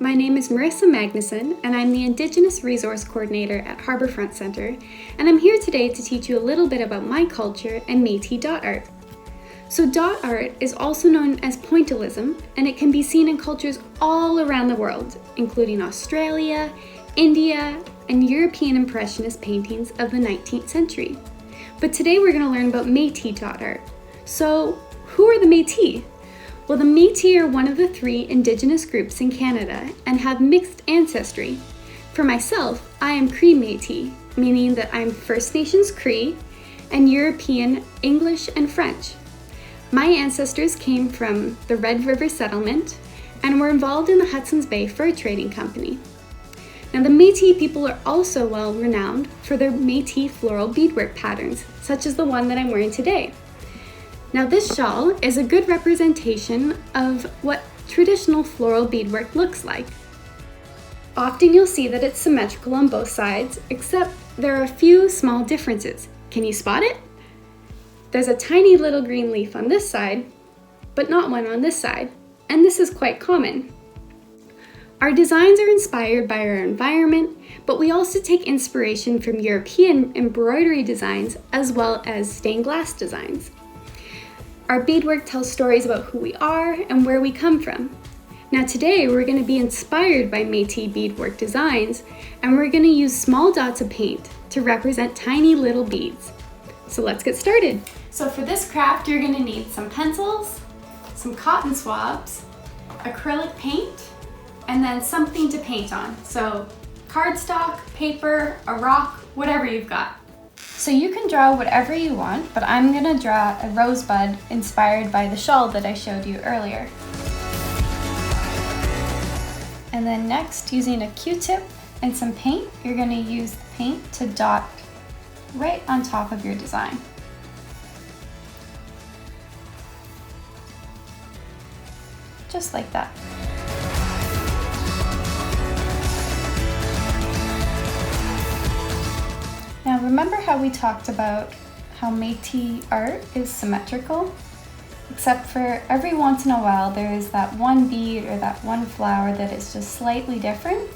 My name is Marissa Magneson, and I'm the Indigenous Resource Coordinator at Harbourfront Centre, and I'm here today to teach you a little bit about my culture and Métis dot art. So dot art is also known as pointillism, and it can be seen in cultures all around the world, including Australia, India, and European Impressionist paintings of the 19th century. But today we're going to learn about Métis dot art. So who are the Métis? Well, the Métis are one of the 3 Indigenous groups in Canada and have mixed ancestry. For myself, I am Cree Métis, meaning that I'm First Nations Cree and European English and French. My ancestors came from the Red River settlement and were involved in the Hudson's Bay Fur Trading Company. Now, the Métis people are also well renowned for their Métis floral beadwork patterns, such as the one that I'm wearing today. Now, this shawl is a good representation of what traditional floral beadwork looks like. Often you'll see that it's symmetrical on both sides, except there are a few small differences. Can you spot it? There's a tiny little green leaf on this side, but not one on this side, and this is quite common. Our designs are inspired by our environment, but we also take inspiration from European embroidery designs as well as stained glass designs. Our beadwork tells stories about who we are and where we come from. Now today we're going to be inspired by Métis beadwork designs, and we're going to use small dots of paint to represent tiny little beads. So let's get started. So for this craft you're going to need some pencils, some cotton swabs, acrylic paint, and then something to paint on. So cardstock, paper, a rock, whatever you've got. So you can draw whatever you want, but I'm gonna draw a rosebud inspired by the shawl that I showed you earlier. And then next, using a Q-tip and some paint, you're gonna use the paint to dot right on top of your design. Just like that. Now remember how we talked about how Métis art is symmetrical? Except for every once in a while there is that one bead or that one flower that is just slightly different.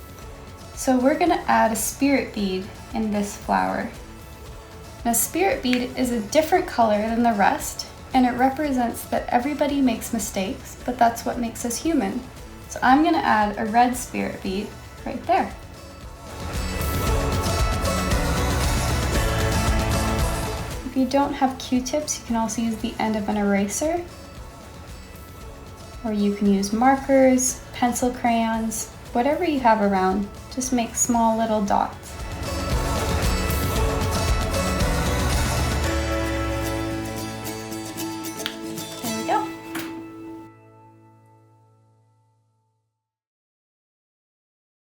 So we're going to add a spirit bead in this flower. Now spirit bead is a different color than the rest, and it represents that everybody makes mistakes, but that's what makes us human. So I'm going to add a red spirit bead right there. If you don't have Q-tips, you can also use the end of an eraser, or you can use markers, pencil crayons, whatever you have around. Just make small little dots.